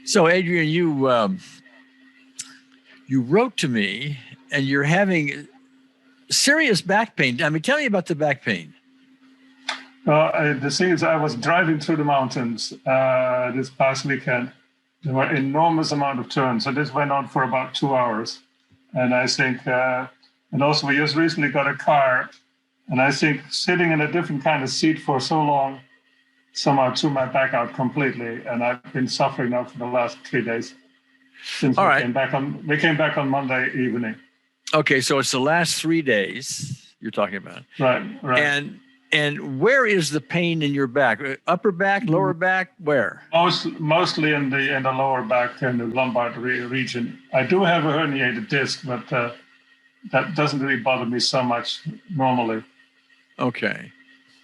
So, Adrian, you wrote to me, and you're having serious back pain. I mean, tell me about the back pain. The thing is, I was driving through the mountains this past weekend. There were enormous amount of turns, so this went on for about 2 hours. And I think, and also we just recently got a car, and I think sitting in a different kind of seat for so long somehow threw my back out completely, and I've been suffering now for the last 3 days since All we right. came back on Monday evening. Okay, so it's the last 3 days you're talking about. Right. And where is the pain in your back? Upper back, lower back, where? Mostly in the lower back and the lumbar region. I do have a herniated disc, but that doesn't really bother me so much normally. Okay.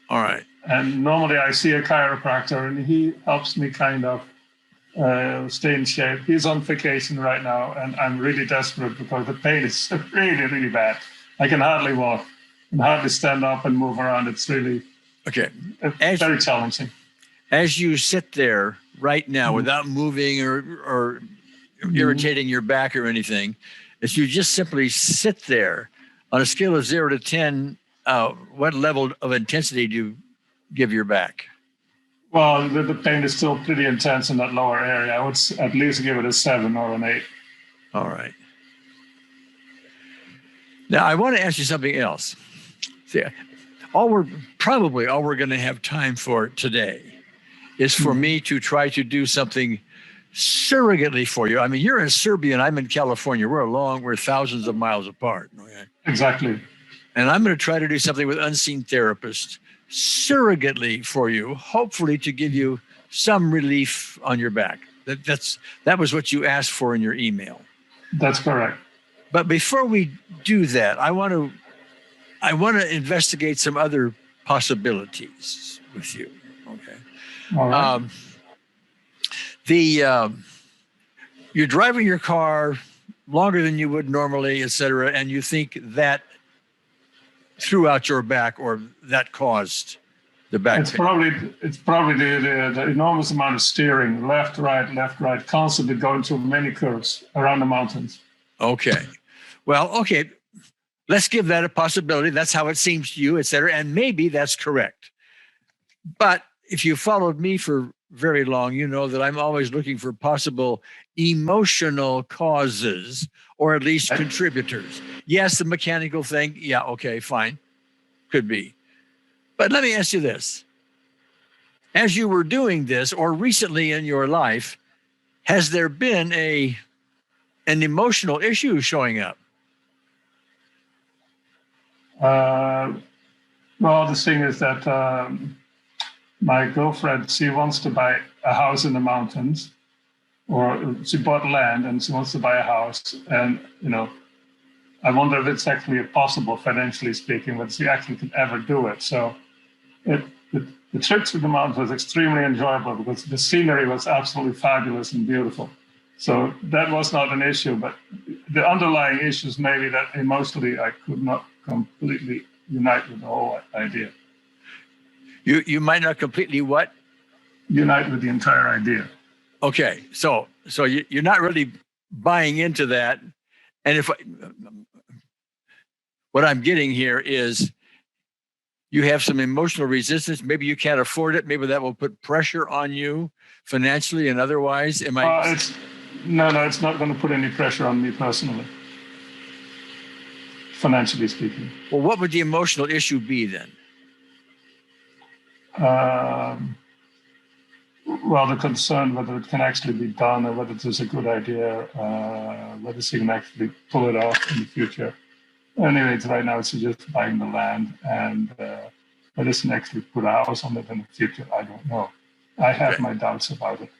All right. And normally I see a chiropractor, and he helps me kind of stay in shape. He's on vacation right now, and I'm really desperate because the pain is really, really bad. I can hardly walk and hardly stand up and move around. It's really very challenging. As you sit there right now without moving or irritating your back or anything, as you just simply sit there on a scale of 0 to 10, what level of intensity do you give your back? Well, the pain is still pretty intense in that lower area. I would at least give it a 7 or an 8. All right. Now, I want to ask you something else. See, all we're going to have time for today is for me to try to do something surrogately for you. I mean, you're in Serbia and I'm in California. We're thousands of miles apart. Okay? Exactly. And I'm going to try to do something with Unseen Therapist surrogately for you, hopefully to give you some relief on your back. That was what you asked for in your email. That's correct. But before we do that, I want to investigate some other possibilities with you. Okay. All right. You're driving your car longer than you would normally, et cetera, and you think that threw out your back or that caused the back pain. It's probably the enormous amount of steering, left, right, constantly going through many curves around the mountains. Okay. Well, okay. Let's give that a possibility. That's how it seems to you, et cetera. And maybe that's correct. But if you followed me for very long, you know that I'm always looking for possible emotional causes or at least contributors. Yes, the mechanical thing. Yeah, okay, fine. Could be. But let me ask you this. As you were doing this or recently in your life, has there been an emotional issue showing up? Well, the thing is that my girlfriend, she wants to buy a house in the mountains, or she bought land and she wants to buy a house. And, I wonder if it's actually possible, financially speaking, whether she actually could ever do it. So the trip through the mountains was extremely enjoyable because the scenery was absolutely fabulous and beautiful. So that was not an issue, but the underlying issues maybe that emotionally I could not completely unite with the whole idea. You might not completely what? Unite with the entire idea. Okay, so you're not really buying into that. And what I'm getting here is you have some emotional resistance. Maybe you can't afford it. Maybe that will put pressure on you financially and otherwise. No, it's not going to put any pressure on me personally, financially speaking. Well, what would the emotional issue be then? Well, the concern whether it can actually be done or whether it is a good idea, whether she can actually pull it off in the future. Anyway, right now it's just buying the land, and whether she can actually put a house on it in the future, I don't know. I have my doubts about it.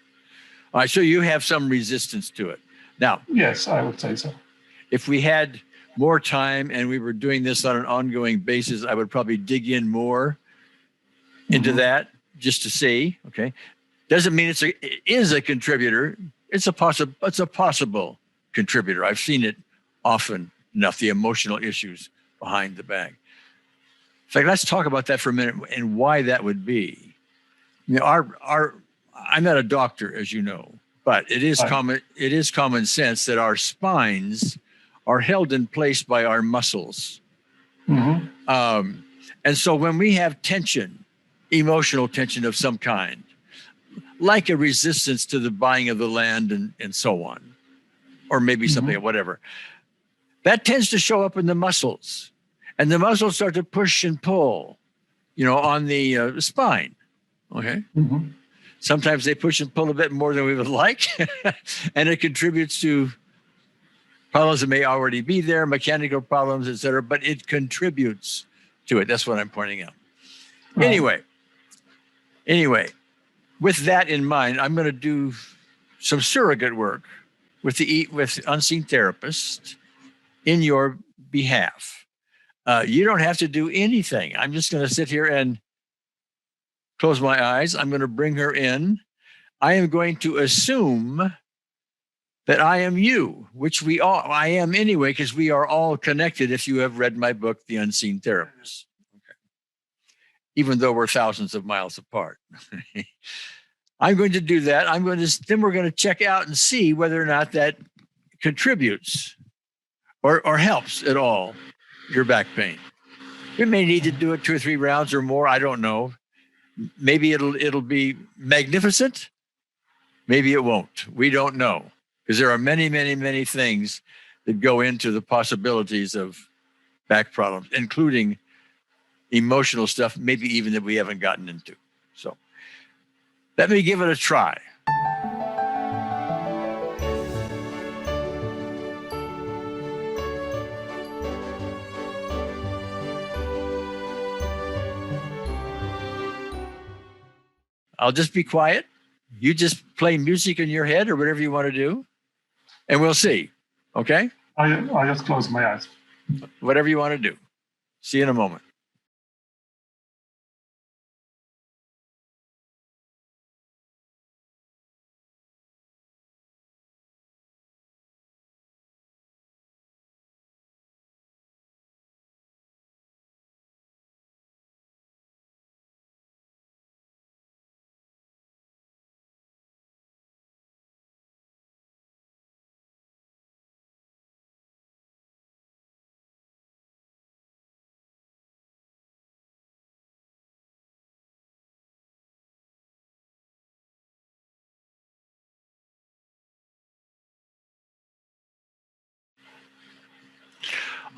All right, so you have some resistance to it. Now, yes, I would say so. If we had more time and we were doing this on an ongoing basis, I would probably dig in more into that just to see. Okay, doesn't mean it is a contributor. It's a possible contributor. I've seen it often enough. The emotional issues behind the back. In fact, let's talk about that for a minute and why that would be. I'm not a doctor, as you know. But it is common sense that our spines are held in place by our muscles. Mm-hmm. And so when we have tension, emotional tension of some kind, like a resistance to the buying of the land and so on, or maybe something, whatever, that tends to show up in the muscles. And the muscles start to push and pull, on the spine. Okay. Mm-hmm. Sometimes they push and pull a bit more than we would like, and it contributes to problems that may already be there, mechanical problems, et cetera, but it contributes to it. That's what I'm pointing out. Right. Anyway, with that in mind, I'm going to do some surrogate work with unseen therapists in your behalf. You don't have to do anything. I'm just going to sit here and close my eyes. I'm going to bring her in. I am going to assume that I am you, which I am anyway, because we are all connected if you have read my book, The Unseen Therapist. Okay. Even though we're thousands of miles apart. I'm going to do that. Then we're going to check out and see whether or not that contributes or helps at all your back pain. We may need to do it 2 or 3 rounds or more. I don't know. Maybe it'll be magnificent. Maybe it won't. We don't know, because there are many, many, many things that go into the possibilities of back problems, including emotional stuff, maybe even that we haven't gotten into. So let me give it a try. I'll just be quiet. You just play music in your head or whatever you want to do, and we'll see. Okay? I just close my eyes. Whatever you want to do. See you in a moment.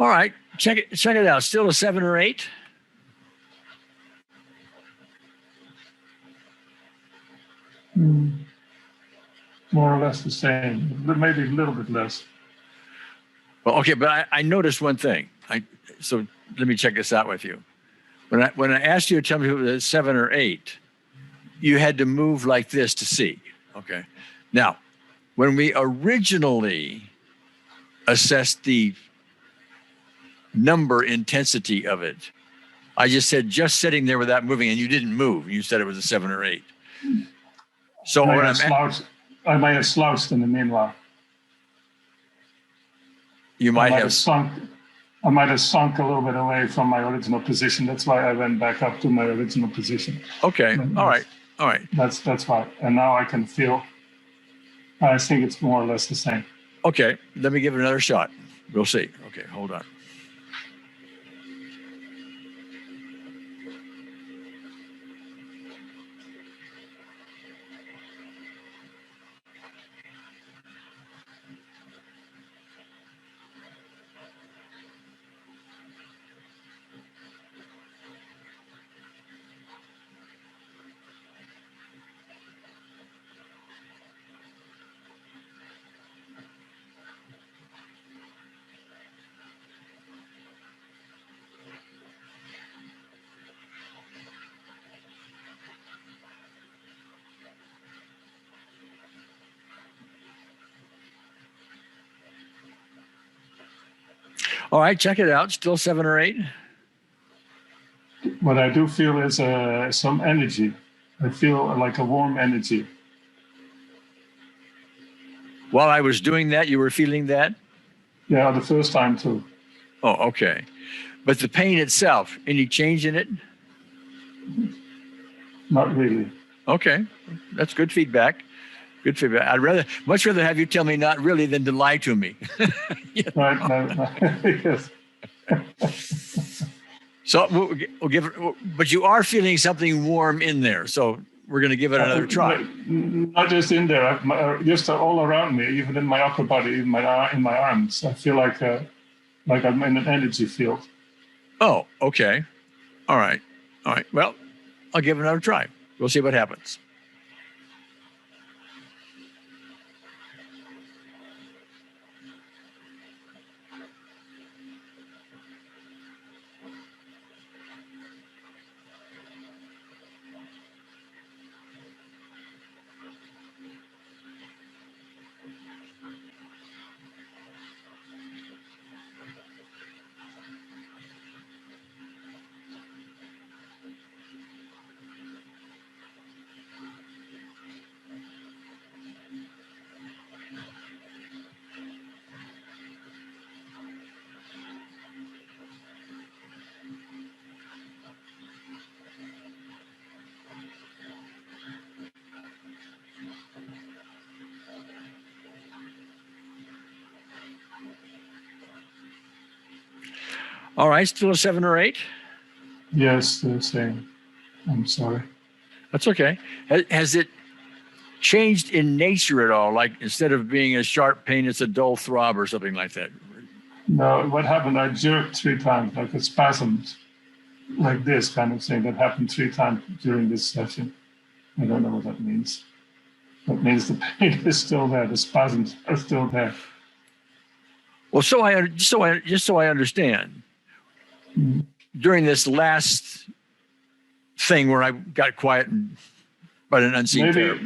All right, check it out. Still a 7 or 8? More or less the same, but maybe a little bit less. Well, okay, but I noticed one thing. So let me check this out with you. When I asked you to tell me if it was 7 or 8, you had to move like this to see. Okay. Now, when we originally assessed the number intensity of it, I just said just sitting there without moving, and you didn't move. You said it was a 7 or 8. So I might have slouched in the meanwhile. You might have sunk. I might have sunk a little bit away from my original position. That's why I went back up to my original position. Okay. All right. That's why. And now I can feel. I think it's more or less the same. Okay. Let me give it another shot. We'll see. Okay. Hold on. All right, check it out. Still 7 or 8? What I do feel is some energy. I feel like a warm energy. While I was doing that, you were feeling that? Yeah, the first time too. Oh, okay. But the pain itself, any change in it? Not really. Okay, that's good feedback. Good feedback. Much rather have you tell me not really than to lie to me. Right. No, yes. So we'll give it, but you are feeling something warm in there. So we're going to give it another try. Not just in there, just all around me, even in my upper body, in my arms. I feel like I'm in an energy field. Oh, okay. All right. Well, I'll give it another try. We'll see what happens. All right, still a 7 or 8? Yes, the same. I'm sorry. That's okay. Has it changed in nature at all? Like instead of being a sharp pain, it's a dull throb or something like that? No, what happened, I jerked 3 times, like a spasm, like this kind of thing. That happened 3 times during this session. I don't know what that means. That means the pain is still there. The spasms are still there. Well, just so I understand, during this last thing where I got quiet but an unseen terror.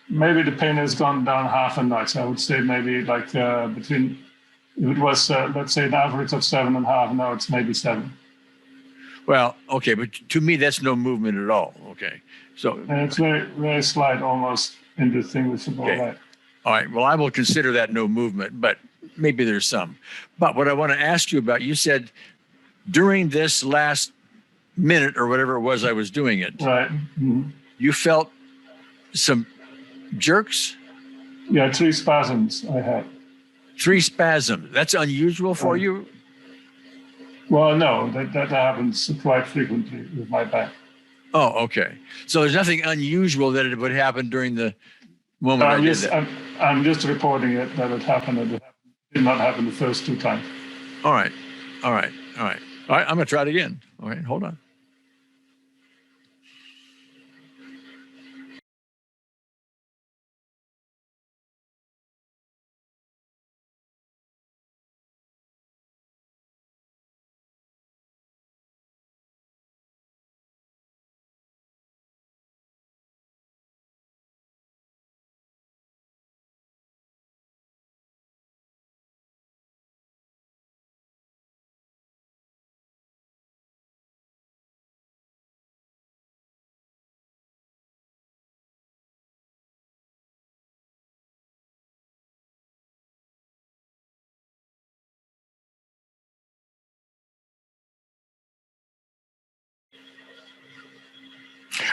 Maybe the pain has gone down half a notch. I would say maybe like between, it was, let's say, an average of 7.5. Now it's maybe 7. Well, okay, but to me, that's no movement at all. Okay. So. And it's very, very slight, almost indistinguishable. Okay. Right. All right. Well, I will consider that no movement, but maybe there's some. But what I want to ask you about, you said during this last minute or whatever it was I was doing it, right. Mm-hmm. You felt some jerks? Yeah, 3 spasms I had. 3 spasms. That's unusual for you? Well, no, that happens quite frequently with my back. Oh, okay. So there's nothing unusual that it would happen during the moment I did that. I'm just reporting it that it happened. It did not happen the first 2 times. All right. I'm going to try it again. All right, hold on.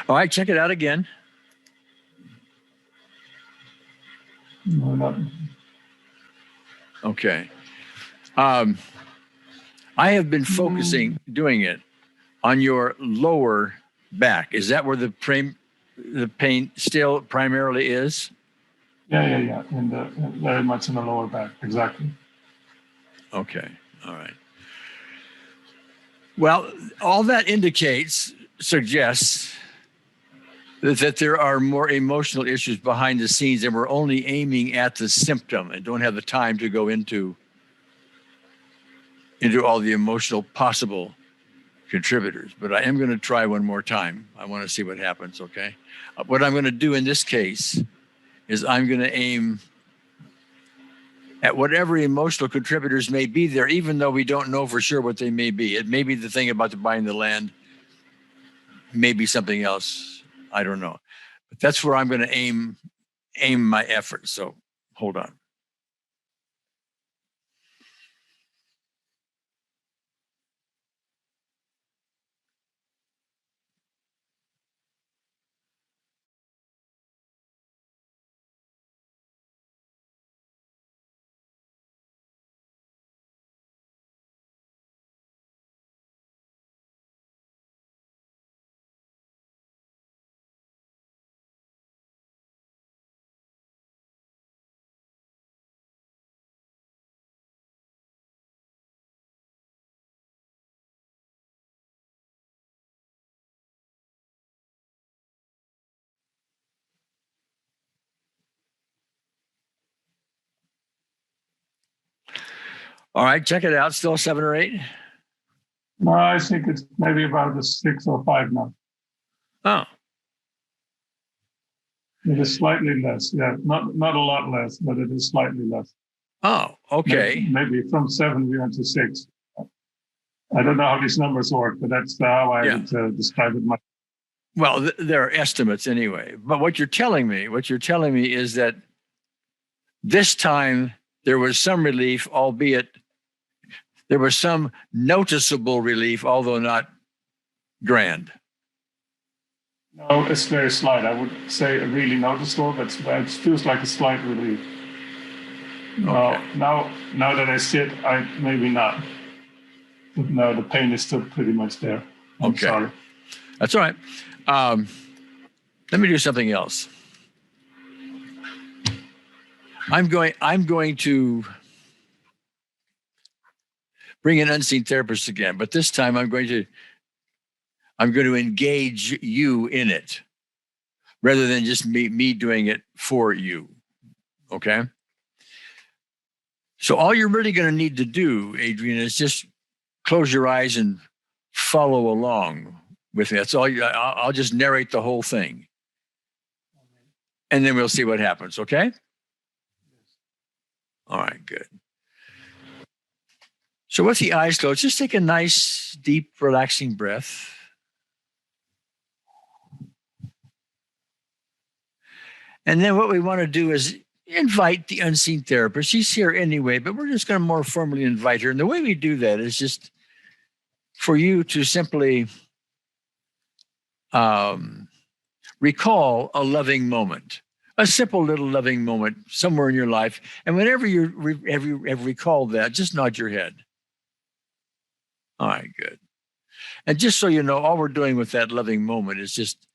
All right, check it out again. No, not. Okay. I have been focusing, doing it on your lower back. Is that where the pain still primarily is? Yeah. Very much in the lower back, exactly. Okay. All right. Well, all that suggests that there are more emotional issues behind the scenes, and we're only aiming at the symptom and don't have the time to go into all the emotional possible contributors. But I am going to try one more time. I want to see what happens, okay? What I'm going to do in this case is I'm going to aim at whatever emotional contributors may be there, even though we don't know for sure what they may be. It may be the thing about the buying the land, maybe something else. I don't know. But that's where I'm going to aim my effort. So hold on. All right, check it out. Still 7 or 8? No, I think it's maybe about a 6 or 5 now. Oh. It is slightly less. Yeah, not a lot less, but it is slightly less. Oh, okay. Maybe from 7 we went to 6. I don't know how these numbers work, but that's how I would describe it. Well, they're estimates anyway. But what you're telling me is that this time there was some relief, albeit there was some noticeable relief, although not grand. No, it's very slight. I would say really noticeable, but it feels like a slight relief. Okay. Now that I sit, maybe not. No, the pain is still pretty much there. I'm sorry. That's all right. Let me do something else. I'm going to bring an unseen therapist again, but this time I'm going to engage you in it rather than just me doing it for you. Okay? So all you're really going to need to do, Adrian, is just close your eyes and follow along with me. That's all. I'll just narrate the whole thing. And then we'll see what happens, okay? All right, good. So with the eyes closed, just take a nice, deep, relaxing breath. And then what we want to do is invite the unseen therapist. She's here anyway, but we're just going to more formally invite her. And the way we do that is just for you to simply recall a loving moment, a simple little loving moment somewhere in your life. And whenever you have recalled that, just nod your head. All right, good. And just so you know, all we're doing with that loving moment is just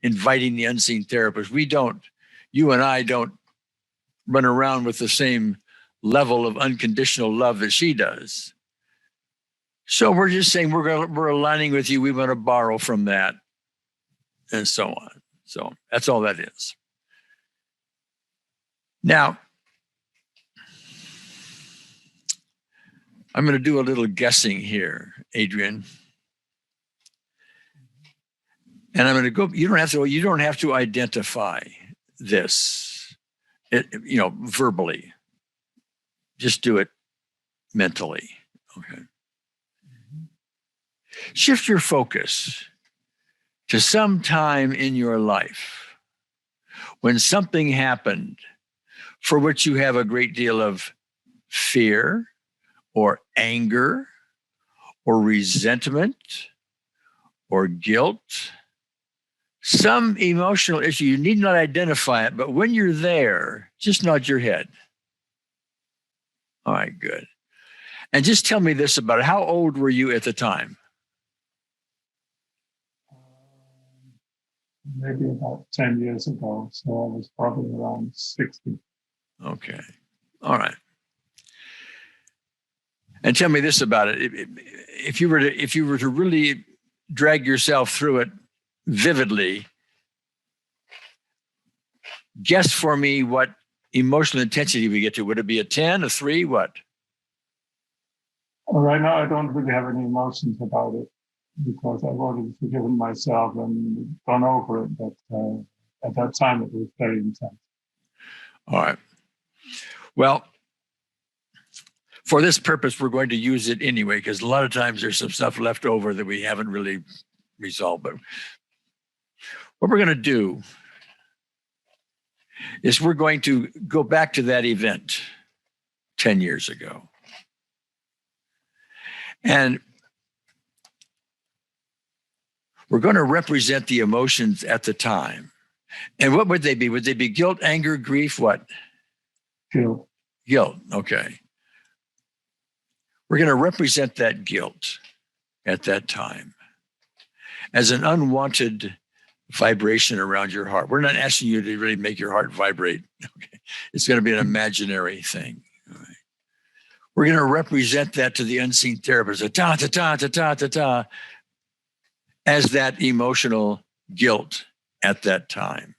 inviting the unseen therapist. You and I don't run around with the same level of unconditional love that she does. So we're just saying we're aligning with you. We want to borrow from that, and so on. So that's all that is. Now, I'm going to do a little guessing here, Adrian. And I'm going to go. You don't have to identify this, verbally. Just do it mentally. Okay. Shift your focus to some time in your life when something happened for which you have a great deal of fear or anger or resentment or guilt, some emotional issue. You need not identify it, but when you're there, just nod your head. All right, good. And just tell me this about it. How old were you at the time? Maybe about 10 years ago. So I was probably around 60. Okay. All right. And tell me this about it. If you were to really drag yourself through it vividly, guess for me what emotional intensity we get to. Would it be a 10, a 3, what? Right now, I don't really have any emotions about it because I've already forgiven myself and gone over it. But at that time, it was very intense. All right. Well, for this purpose, we're going to use it anyway, because a lot of times there's some stuff left over that we haven't really resolved. But what we're going to do is we're going to go back to that event 10 years ago. And we're going to represent the emotions at the time. And what would they be? Would they be guilt, anger, grief, what? Guilt. Guilt, okay. We're going to represent that guilt at that time as an unwanted vibration around your heart. We're not asking you to really make your heart vibrate. Okay. It's going to be an imaginary thing. All right. We're going to represent that to the unseen therapist, ta ta ta ta ta ta ta, as that emotional guilt at that time.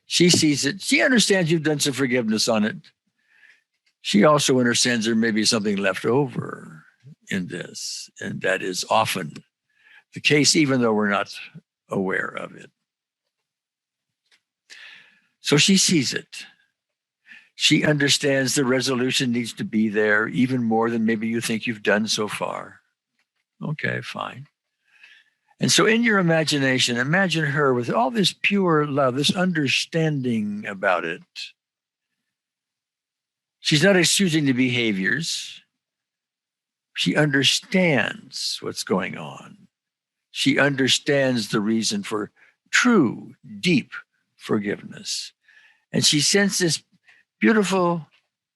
She sees it. She understands you've done some forgiveness on it. She also understands there may be something left over in this, and that is often the case, even though we're not aware of it. So she sees it. She understands the resolution needs to be there even more than maybe you think you've done so far. Okay, fine. And so in your imagination, imagine her with all this pure love, this understanding about it. She's not excusing the behaviors. She understands what's going on. She understands the reason for true, deep forgiveness. And she sends this beautiful,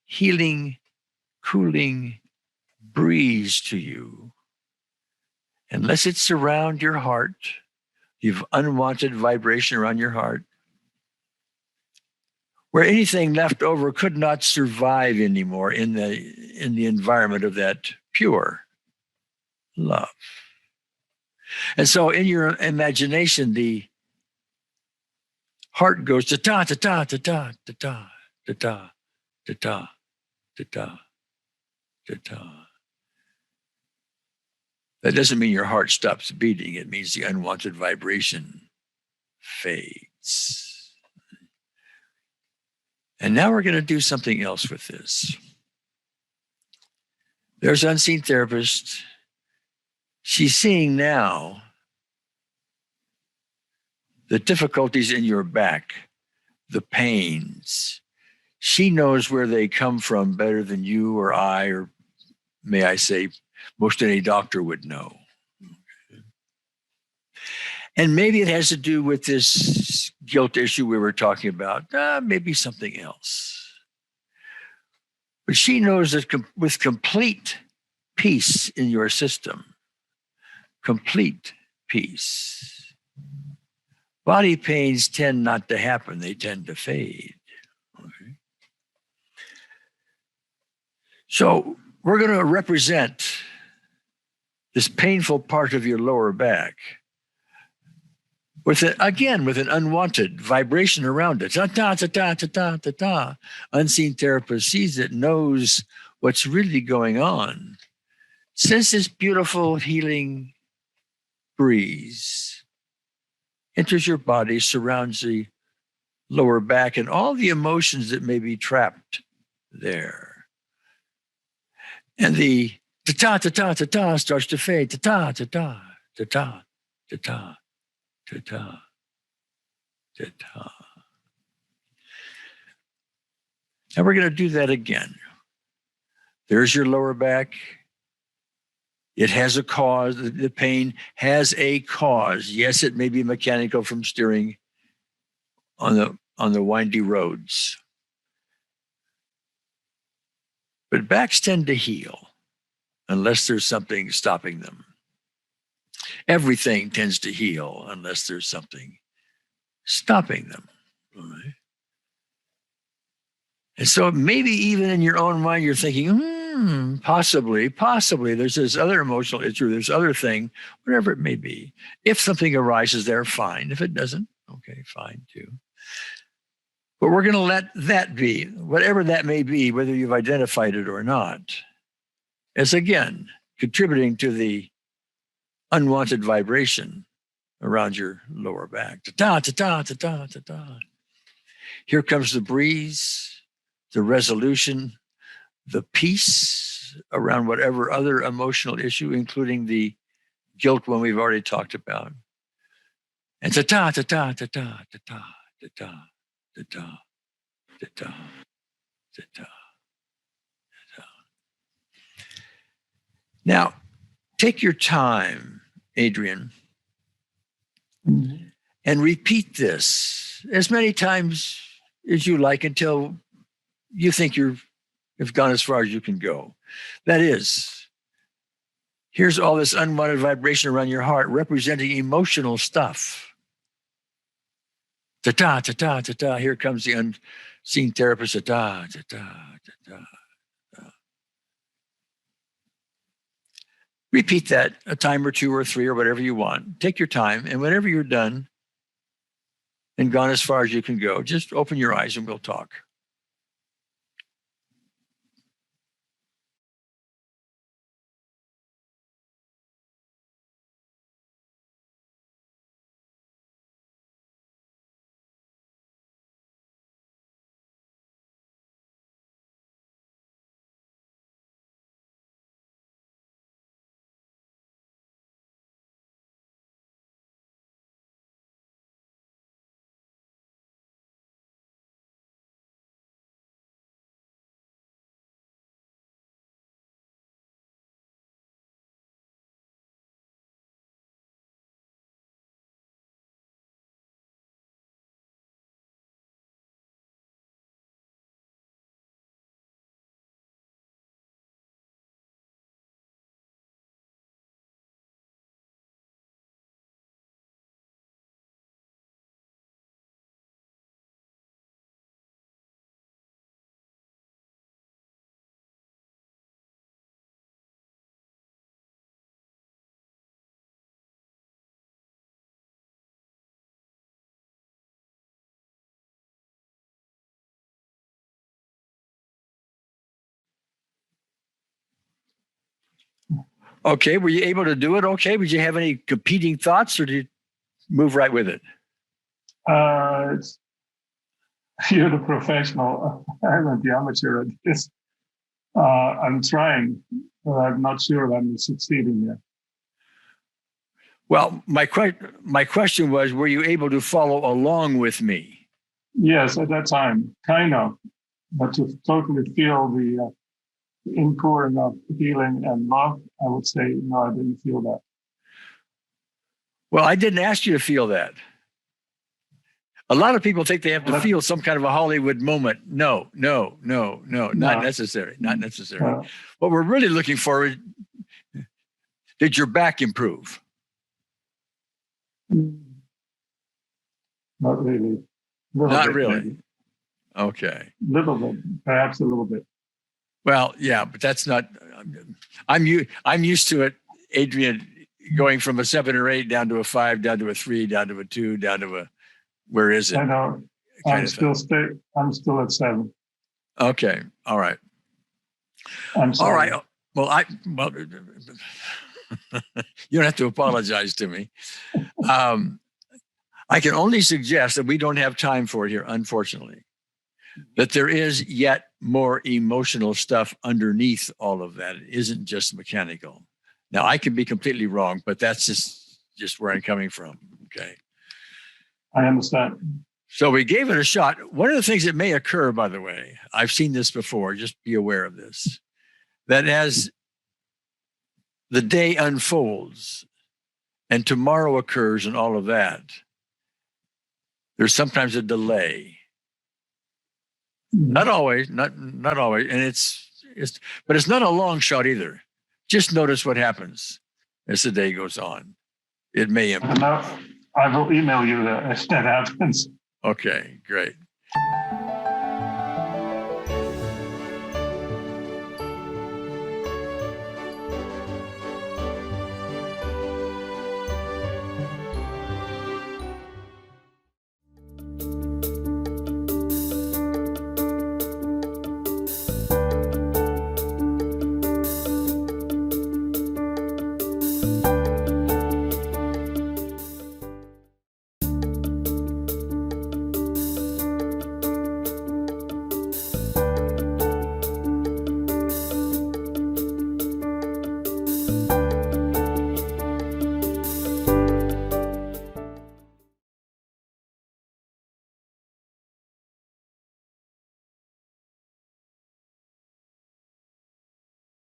healing, cooling breeze to you. Unless it surrounds your heart, you've unwanted vibration around your heart, where anything left over could not survive anymore in the environment of that pure love. And so in your imagination, the heart goes ta-ta, ta-ta, ta-ta, ta-ta, ta-ta, ta-ta, ta-ta, ta-ta. That doesn't mean your heart stops beating. It means the unwanted vibration fades. And now we're going to do something else with this. There's an unseen therapist. She's seeing now the difficulties in your back, the pains. She knows where they come from better than you or I, or may I say, most any doctor would know. And maybe it has to do with this guilt issue we were talking about, maybe something else. But she knows that with complete peace in your system, complete peace, body pains tend not to happen, they tend to fade. Okay. So we're going to represent this painful part of your lower back with an unwanted vibration around it. Ta-ta, ta-ta, ta-ta, ta-ta. Unseen therapist sees it, knows what's really going on. Sense this beautiful healing breeze enters your body, surrounds the lower back and all the emotions that may be trapped there. And the ta-ta, ta-ta, ta-ta starts to fade. Ta-ta, ta-ta, ta-ta, ta-ta, ta-ta, ta-ta. Now we're going to do that again. There's your lower back. It has a cause. The pain has a cause. Yes, it may be mechanical from steering on the windy roads. But backs tend to heal unless there's something stopping them. Everything tends to heal unless there's something stopping them. All right? And so maybe even in your own mind, you're thinking, possibly, there's this other emotional issue, there's other thing, whatever it may be. If something arises there, fine. If it doesn't, okay, fine too. But we're going to let that be, whatever that may be, whether you've identified it or not, as again, contributing to the unwanted vibration around your lower back. Ta-ta, ta-ta, ta-ta, ta-ta. Here comes the breeze, the resolution, the peace around whatever other emotional issue, including the guilt one we've already talked about. And ta-ta, ta-ta, ta-ta, ta-ta, ta-ta, ta-ta, ta-ta, ta-ta, ta-ta. Now, take your time, Adrian, and repeat this as many times as you like until you think you've gone as far as you can go. That is, here's all this unwanted vibration around your heart representing emotional stuff. Ta-ta, ta-ta, ta-ta. Here comes the unseen therapist. Ta-ta, ta-ta, ta-ta. Repeat that a time or two or three or whatever you want. Take your time, and whenever you're done and gone as far as you can go, just open your eyes and we'll talk. Okay. Were you able to do it? Okay. Did you have any competing thoughts, or did you move right with it? It's, you're the professional. I'm the amateur at this. I'm trying, but I'm not sure I'm succeeding yet. Well, my question was, were you able to follow along with me? Yes, at that time, kind of, but to totally feel the inpouring of healing and love, I would say, no, I didn't feel that. Well, I didn't ask you to feel that. A lot of people think they have to feel some kind of a Hollywood moment. No, not necessary. Not necessary. No. What we're really looking for is, did your back improve? Not really. Not really. Maybe. Okay. Little bit, perhaps a little bit. Well, yeah, but that's not. I'm used to it, Adrian, going from a 7 or 8 down to a 5, down to a 3, down to a 2, down to a. Where is it? I know. I'm still at 7. Okay. All right. I'm sorry. All right. Well, you don't have to apologize to me. I can only suggest that we don't have time for it here, unfortunately. That there is yet more emotional stuff underneath all of that. It isn't just mechanical. Now, I can be completely wrong, but that's just where I'm coming from. Okay. I understand. So we gave it a shot. One of the things that may occur, by the way, I've seen this before, just be aware of this, that as the day unfolds and tomorrow occurs and all of that, there's sometimes a delay. Not always, not always. And but it's not a long shot either. Just notice what happens as the day goes on. It may improve. I will email you if that happens. Okay, great.